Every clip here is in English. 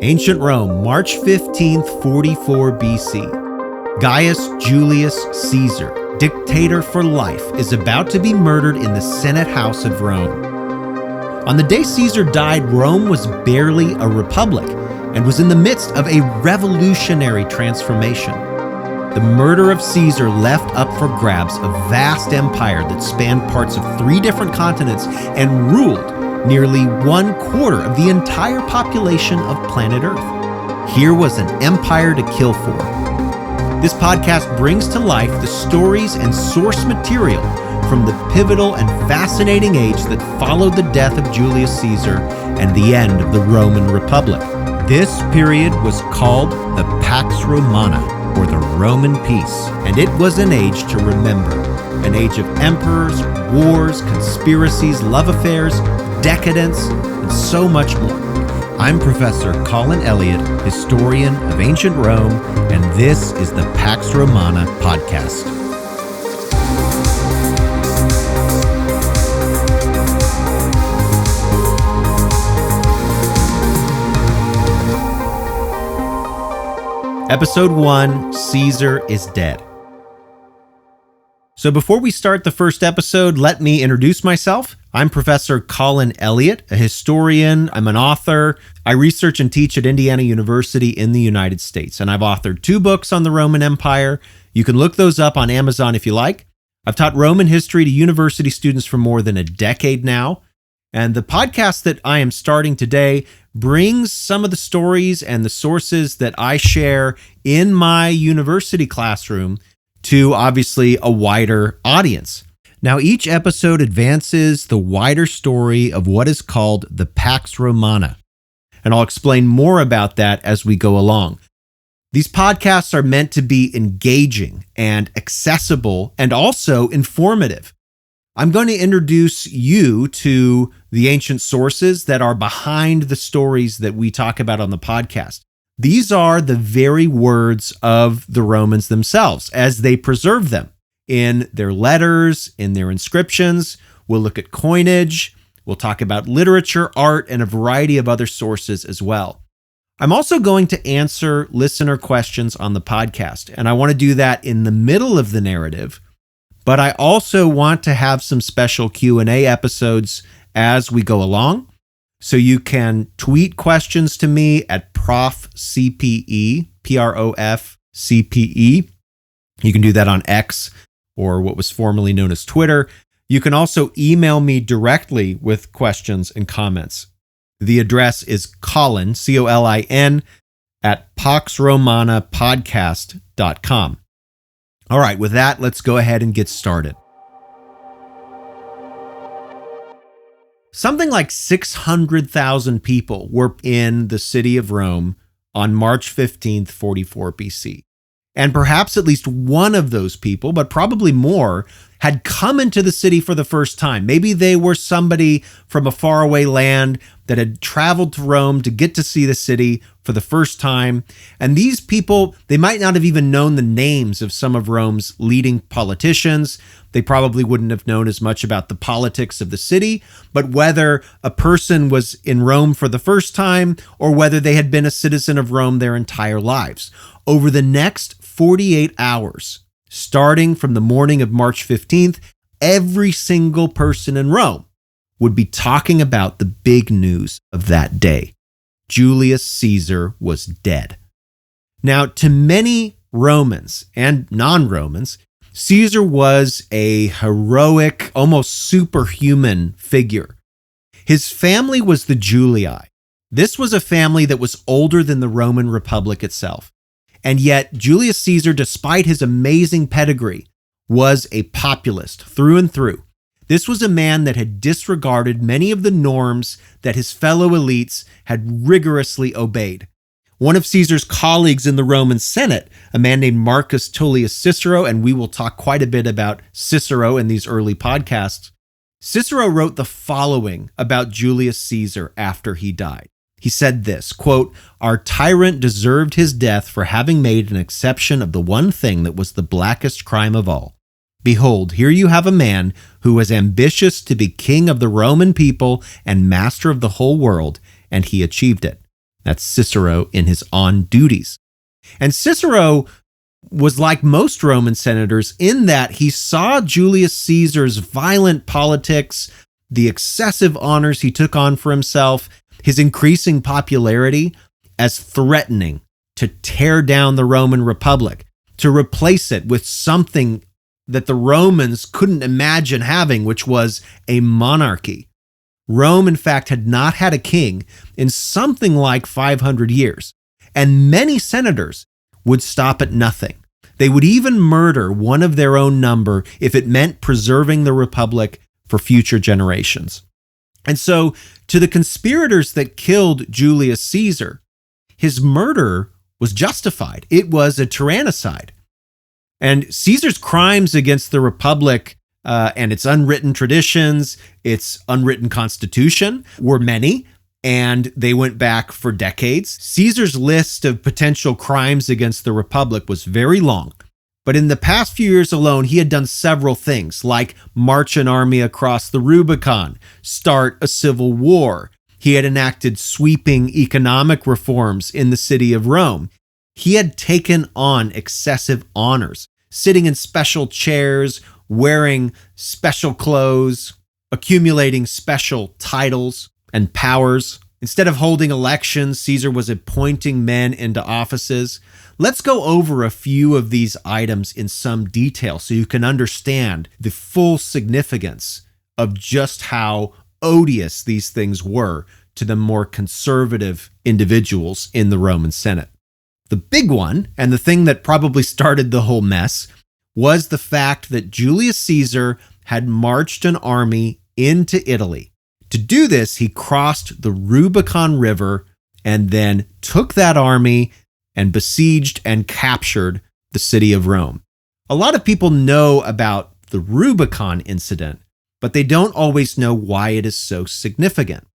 Ancient Rome, March 15th, 44 BC. Gaius Julius Caesar, dictator for life, is about to be murdered in the Senate House of Rome. On the day Caesar died, Rome was barely a republic and was in the midst of a revolutionary transformation. The murder of Caesar left up for grabs a vast empire that spanned parts of 3 different continents and ruled nearly 1/4 of the entire population of planet Earth. Here was an empire to kill for. This podcast brings to life the stories and source material from the pivotal and fascinating age that followed the death of Julius Caesar and the end of the Roman Republic. This period was called the Pax Romana, or the Roman peace, and it was an age to remember. An age of emperors, wars, conspiracies, love affairs, decadence, and so much more. I'm Professor Colin Elliott, historian of ancient Rome, and this is the Pax Romana podcast. Episode 1, Caesar is Dead. So before we start the first episode, let me introduce myself. I'm Professor Colin Elliott, a historian. I'm an author. I research and teach at Indiana University in the United States, and I've authored 2 books on the Roman Empire. You can look those up on Amazon if you like. I've taught Roman history to university students for more than a decade now, and the podcast that I am starting today brings some of the stories and the sources that I share in my university classroom to obviously a wider audience. Now, each episode advances the wider story of what is called the Pax Romana, and I'll explain more about that as we go along. These podcasts are meant to be engaging and accessible and also informative. I'm going to introduce you to the ancient sources that are behind the stories that we talk about on the podcast. These are the very words of the Romans themselves as they preserve them in their letters, in their inscriptions. We'll look at coinage. We'll talk about literature, art, and a variety of other sources as well. I'm also going to answer listener questions on the podcast, and I want to do that in the middle of the narrative. But I also want to have some special Q&A episodes as we go along. So you can tweet questions to me at ProfCPE, PROFCPE. You can do that on X, or what was formerly known as Twitter. You can also email me directly with questions and comments. The address is Colin, COLIN, at paxromanapodcast.com. All right, with that, let's go ahead and get started. Something like 600,000 people were in the city of Rome on March 15th, 44 BC. And perhaps at least one of those people, but probably more, had come into the city for the first time. Maybe they were somebody from a faraway land that had traveled to Rome to get to see the city for the first time. And these people, they might not have even known the names of some of Rome's leading politicians. They probably wouldn't have known as much about the politics of the city, but whether a person was in Rome for the first time or whether they had been a citizen of Rome their entire lives. Over the next 48 hours, starting from the morning of March 15th, every single person in Rome would be talking about the big news of that day. Julius Caesar was dead. Now, to many Romans and non-Romans, Caesar was a heroic, almost superhuman figure. His family was the Julii. This was a family that was older than the Roman Republic itself. And yet, Julius Caesar, despite his amazing pedigree, was a populist through and through. This was a man that had disregarded many of the norms that his fellow elites had rigorously obeyed. One of Caesar's colleagues in the Roman Senate, a man named Marcus Tullius Cicero, and we will talk quite a bit about Cicero in these early podcasts, Cicero wrote the following about Julius Caesar after he died. He said this, quote, "Our tyrant deserved his death for having made an exception of the one thing that was the blackest crime of all. Behold, here you have a man who was ambitious to be king of the Roman people and master of the whole world, and he achieved it. That's Cicero in his On Duties. And Cicero was like most Roman senators in that he saw Julius Caesar's violent politics, the excessive honors he took on for himself, his increasing popularity as threatening to tear down the Roman Republic, to replace it with something that the Romans couldn't imagine having, which was a monarchy. Rome, in fact, had not had a king in something like 500 years, and many senators would stop at nothing. They would even murder one of their own number if it meant preserving the republic for future generations. And so, to the conspirators that killed Julius Caesar, his murder was justified. It was a tyrannicide. And Caesar's crimes against the republic and its unwritten traditions, its unwritten constitution, were many, and they went back for decades. Caesar's list of potential crimes against the republic was very long. But in the past few years alone, he had done several things, like march an army across the Rubicon, start a civil war. He had enacted sweeping economic reforms in the city of Rome. He had taken on excessive honors, sitting in special chairs, wearing special clothes, accumulating special titles and powers. Instead of holding elections, Caesar was appointing men into offices. Let's go over a few of these items in some detail so you can understand the full significance of just how odious these things were to the more conservative individuals in the Roman Senate. The big one, and the thing that probably started the whole mess, was the fact that Julius Caesar had marched an army into Italy. To do this, he crossed the Rubicon River and then took that army and besieged and captured the city of Rome. A lot of people know about the Rubicon incident, but they don't always know why it is so significant.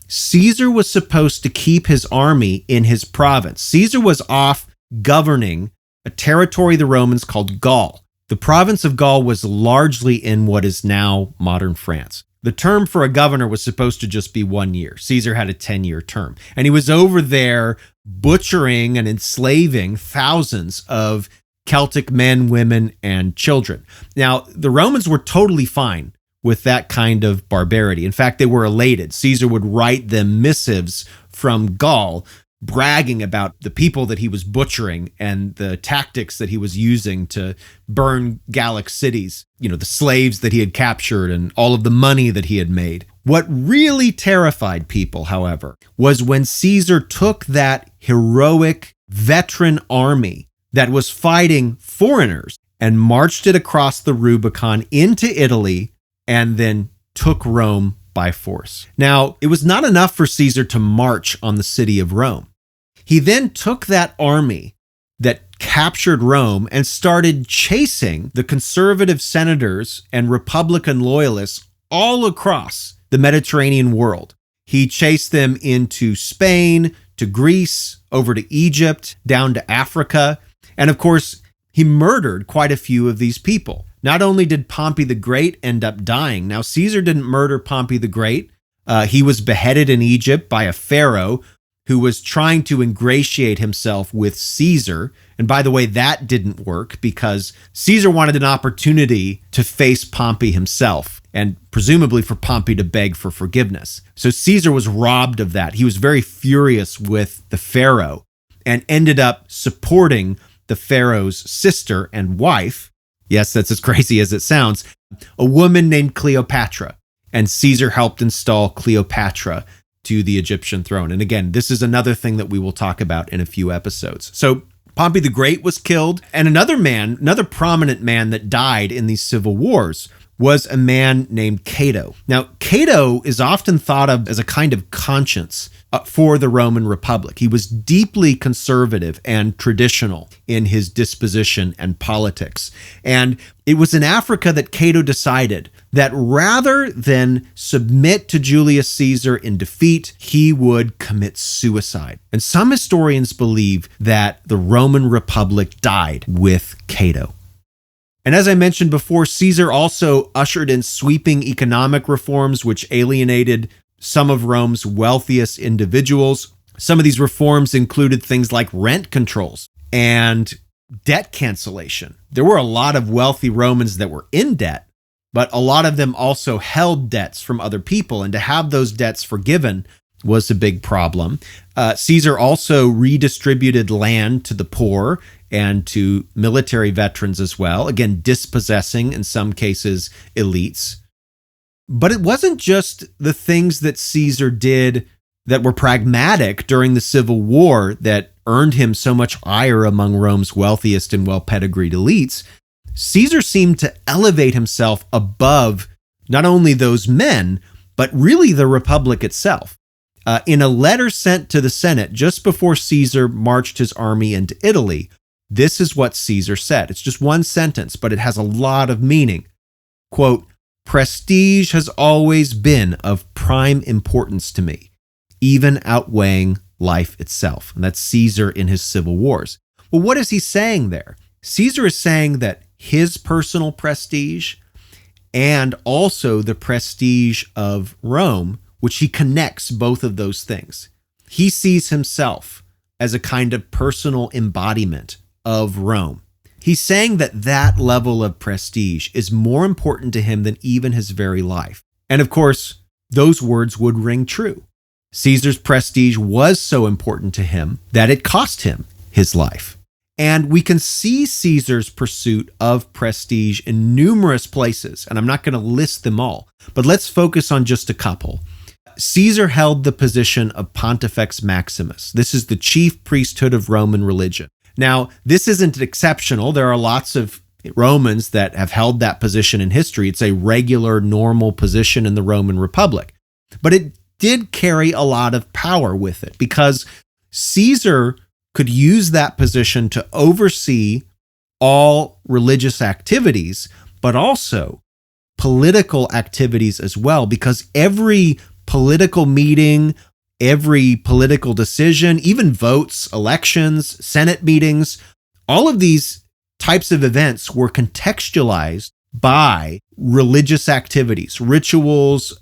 Caesar was supposed to keep his army in his province. Caesar was off governing a territory the Romans called Gaul. The province of Gaul was largely in what is now modern France. The term for a governor was supposed to just be 1 year. Caesar had a 10-year term. And he was over there butchering and enslaving thousands of Celtic men, women, and children. Now, the Romans were totally fine with that kind of barbarity. In fact, they were elated. Caesar would write them missives from Gaul, bragging about the people that he was butchering and the tactics that he was using to burn Gallic cities, the slaves that he had captured and all of the money that he had made. What really terrified people, however, was when Caesar took that heroic veteran army that was fighting foreigners and marched it across the Rubicon into Italy and then took Rome by force. Now, it was not enough for Caesar to march on the city of Rome. He then took that army that captured Rome and started chasing the conservative senators and Republican loyalists all across the Mediterranean world. He chased them into Spain, to Greece, over to Egypt, down to Africa. And of course, he murdered quite a few of these people. Not only did Pompey the Great end up dying, now Caesar didn't murder Pompey the Great. He was beheaded in Egypt by a pharaoh who was trying to ingratiate himself with Caesar. And by the way, that didn't work because Caesar wanted an opportunity to face Pompey himself and presumably for Pompey to beg for forgiveness. So Caesar was robbed of that. He was very furious with the pharaoh and ended up supporting the pharaoh's sister and wife. Yes, that's as crazy as it sounds. A woman named Cleopatra. And Caesar helped install Cleopatra to the Egyptian throne. And again, this is another thing that we will talk about in a few episodes. So Pompey the Great was killed. And another prominent man that died in these civil wars was a man named Cato. Now, Cato is often thought of as a kind of conscience for the Roman Republic. He was deeply conservative and traditional in his disposition and politics. And it was in Africa that Cato decided that rather than submit to Julius Caesar in defeat, he would commit suicide. And some historians believe that the Roman Republic died with Cato. And as I mentioned before, Caesar also ushered in sweeping economic reforms which alienated some of Rome's wealthiest individuals. Some of these reforms included things like rent controls and debt cancellation. There were a lot of wealthy Romans that were in debt, but a lot of them also held debts from other people, and to have those debts forgiven was a big problem. Caesar also redistributed land to the poor and to military veterans as well, again, dispossessing, in some cases, elites. But it wasn't just the things that Caesar did that were pragmatic during the Civil War that earned him so much ire among Rome's wealthiest and well-pedigreed elites. Caesar seemed to elevate himself above not only those men, but really the Republic itself. In a letter sent to the Senate just before Caesar marched his army into Italy, this is what Caesar said. It's just one sentence, but it has a lot of meaning. Quote, "Prestige has always been of prime importance to me, even outweighing life itself." And that's Caesar in his civil wars. Well, what is he saying there? Caesar is saying that his personal prestige and also the prestige of Rome, which he connects both of those things. He sees himself as a kind of personal embodiment of Rome. He's saying that that level of prestige is more important to him than even his very life. And of course, those words would ring true. Caesar's prestige was so important to him that it cost him his life. And we can see Caesar's pursuit of prestige in numerous places, and I'm not going to list them all, but let's focus on just a couple. Caesar held the position of Pontifex Maximus. This is the chief priesthood of Roman religion. Now, this isn't exceptional. There are lots of Romans that have held that position in history. It's a regular, normal position in the Roman Republic. But it did carry a lot of power with it because Caesar could use that position to oversee all religious activities, but also political activities as well, because every political meeting, every political decision, even votes, elections, Senate meetings, all of these types of events were contextualized by religious activities, rituals,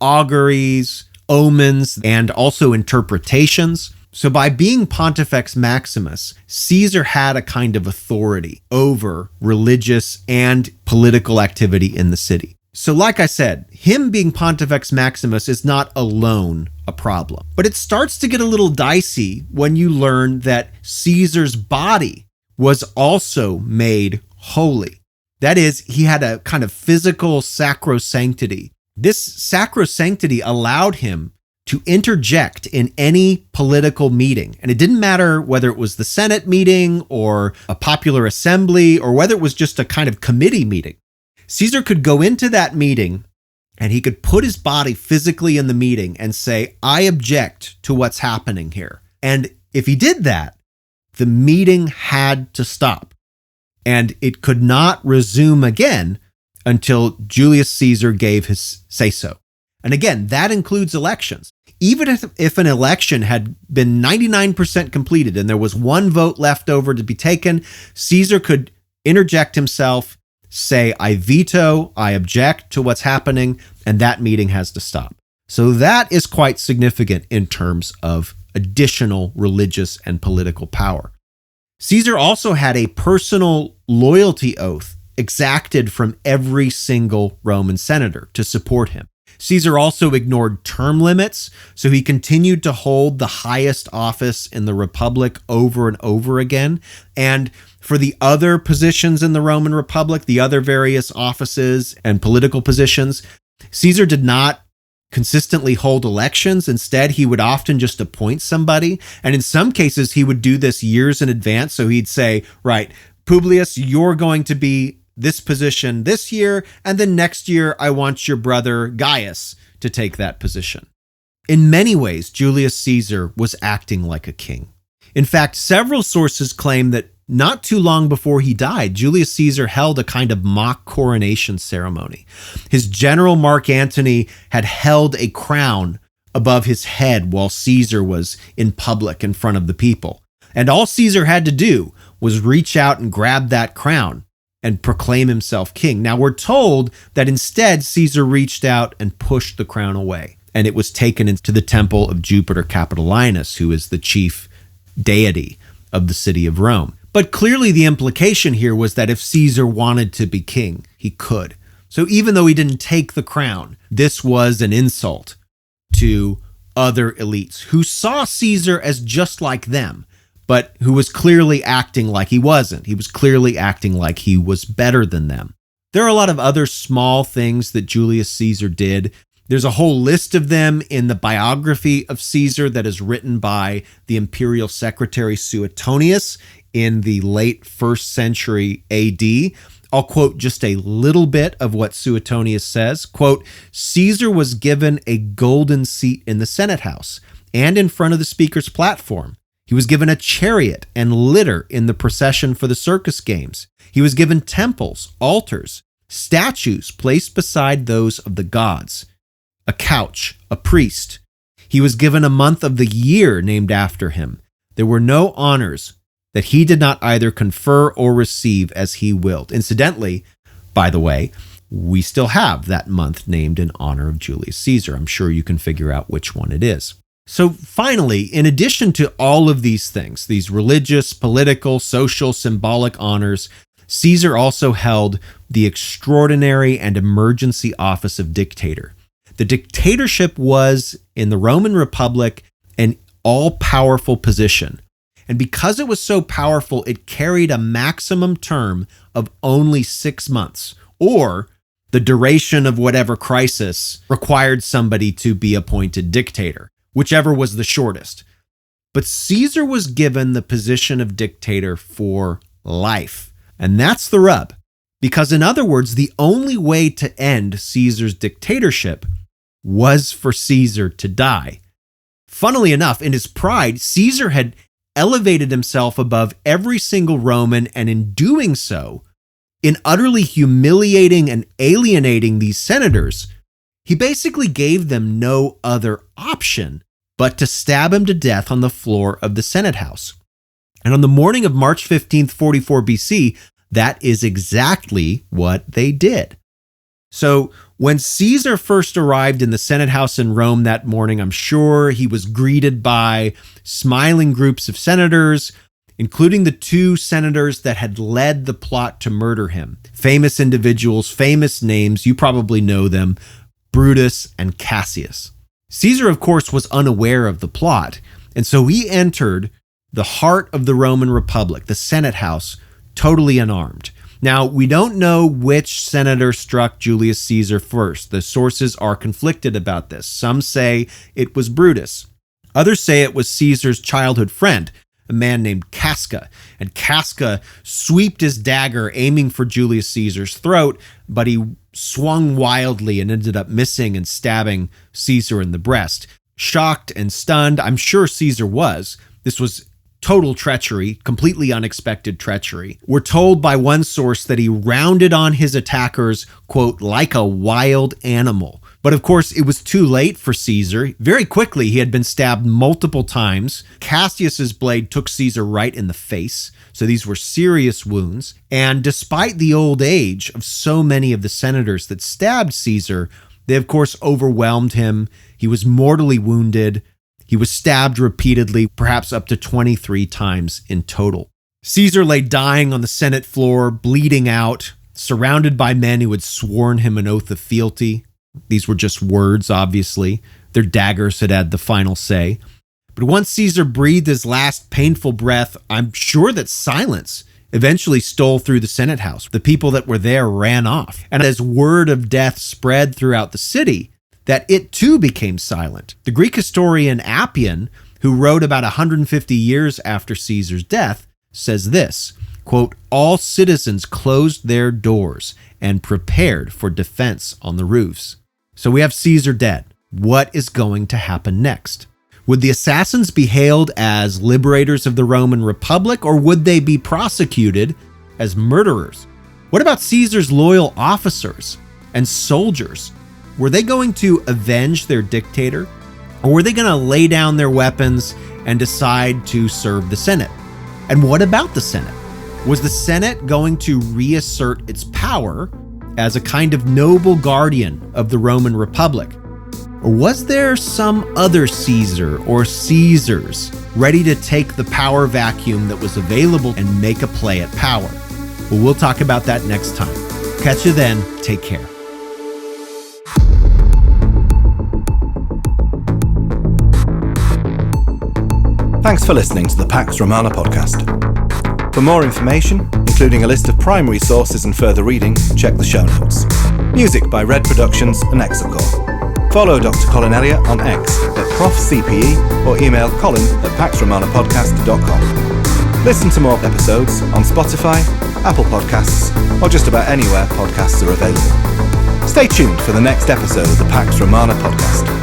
auguries, omens, and also interpretations. So by being Pontifex Maximus, Caesar had a kind of authority over religious and political activity in the city. So like I said, him being Pontifex Maximus is not alone a problem. But it starts to get a little dicey when you learn that Caesar's body was also made holy. That is, he had a kind of physical sacrosanctity. This sacrosanctity allowed him to interject in any political meeting. And it didn't matter whether it was the Senate meeting or a popular assembly or whether it was just a kind of committee meeting. Caesar could go into that meeting and he could put his body physically in the meeting and say, "I object to what's happening here." And if he did that, the meeting had to stop. And it could not resume again until Julius Caesar gave his say-so. And again, that includes elections. Even if an election had been 99% completed and there was one vote left over to be taken, Caesar could interject himself, say, "I veto, I object to what's happening," and that meeting has to stop. So that is quite significant in terms of additional religious and political power. Caesar also had a personal loyalty oath exacted from every single Roman senator to support him. Caesar also ignored term limits, so he continued to hold the highest office in the Republic over and over again. And for the other positions in the Roman Republic, the other various offices and political positions, Caesar did not consistently hold elections. Instead, he would often just appoint somebody. And in some cases, he would do this years in advance. So he'd say, right, Publius, you're going to be this position this year, and then next year I want your brother Gaius to take that position. In many ways, Julius Caesar was acting like a king. In fact, several sources claim that not too long before he died, Julius Caesar held a kind of mock coronation ceremony. His general Mark Antony had held a crown above his head while Caesar was in public in front of the people. And all Caesar had to do was reach out and grab that crown and proclaim himself king. Now we're told that instead Caesar reached out and pushed the crown away. and it was taken into the temple of Jupiter Capitolinus, who is the chief deity of the city of Rome. But clearly the implication here was that if Caesar wanted to be king, he could. So even though he didn't take the crown, this was an insult to other elites who saw Caesar as just like them, but who was clearly acting like he wasn't. He was clearly acting like he was better than them. There are a lot of other small things that Julius Caesar did. There's a whole list of them in the biography of Caesar that is written by the imperial secretary Suetonius in the late 1st century AD. I'll quote just a little bit of what Suetonius says. Quote, Caesar was given a golden seat in the Senate House and in front of the speaker's platform. He was given a chariot and litter in the procession for the circus games. He was given temples, altars, statues placed beside those of the gods, a couch, a priest. He was given a month of the year named after him. There were no honors that he did not either confer or receive as he willed. Incidentally, by the way, we still have that month named in honor of Julius Caesar. I'm sure you can figure out which one it is. So finally, in addition to all of these things, these religious, political, social, symbolic honors, Caesar also held the extraordinary and emergency office of dictator. The dictatorship was, in the Roman Republic, an all-powerful position. And because it was so powerful, it carried a maximum term of only 6 months, or the duration of whatever crisis required somebody to be appointed dictator, whichever was the shortest. But Caesar was given the position of dictator for life. And that's the rub. Because in other words, the only way to end Caesar's dictatorship was for Caesar to die. Funnily enough, in his pride, Caesar had elevated himself above every single Roman, and in doing so, in utterly humiliating and alienating these senators, he basically gave them no other option but to stab him to death on the floor of the Senate House. And on the morning of March 15th, 44 BC, that is exactly what they did. So when Caesar first arrived in the Senate House in Rome that morning, I'm sure he was greeted by smiling groups of senators, including the 2 senators that had led the plot to murder him. Famous individuals, famous names, you probably know them, Brutus and Cassius. Caesar, of course, was unaware of the plot, and so he entered the heart of the Roman Republic, the Senate House, totally unarmed. Now, we don't know which senator struck Julius Caesar first. The sources are conflicted about this. Some say it was Brutus. Others say it was Caesar's childhood friend, a man named Casca. And Casca sweeped his dagger, aiming for Julius Caesar's throat, but he swung wildly and ended up missing and stabbing Caesar in the breast. Shocked and stunned, I'm sure Caesar was. This was total treachery, completely unexpected treachery. We're told by one source that he rounded on his attackers, quote, like a wild animal. But of course, it was too late for Caesar. Very quickly, he had been stabbed multiple times. Cassius's blade took Caesar right in the face. So these were serious wounds. And despite the old age of so many of the senators that stabbed Caesar, they of course overwhelmed him. He was mortally wounded. He was stabbed repeatedly, perhaps up to 23 times in total. Caesar lay dying on the Senate floor, bleeding out, surrounded by men who had sworn him an oath of fealty. These were just words, obviously. Their daggers had had the final say. But once Caesar breathed his last painful breath, I'm sure that silence eventually stole through the Senate House. The people that were there ran off. And as word of death spread throughout the city, that it too became silent. The Greek historian Appian, who wrote about 150 years after Caesar's death, says this, quote, all citizens closed their doors and prepared for defense on the roofs. So we have Caesar dead. What is going to happen next? Would the assassins be hailed as liberators of the Roman Republic, or would they be prosecuted as murderers? What about Caesar's loyal officers and soldiers? Were they going to avenge their dictator, or were they going to lay down their weapons and decide to serve the Senate? And what about the Senate? Was the Senate going to reassert its power as a kind of noble guardian of the Roman Republic? Or was there some other Caesar or Caesars ready to take the power vacuum that was available and make a play at power? Well, we'll talk about that next time. Catch you then. Take care. Thanks for listening to the Pax Romana podcast. For more information, including a list of primary sources and further reading, check the show notes. Music by Red Productions and Exocor. Follow Dr. Colin Elliott on X at ProfCPE or email colin@paxromanapodcast.com. Listen to more episodes on Spotify, Apple Podcasts, or just about anywhere podcasts are available. Stay tuned for the next episode of the Pax Romana podcast.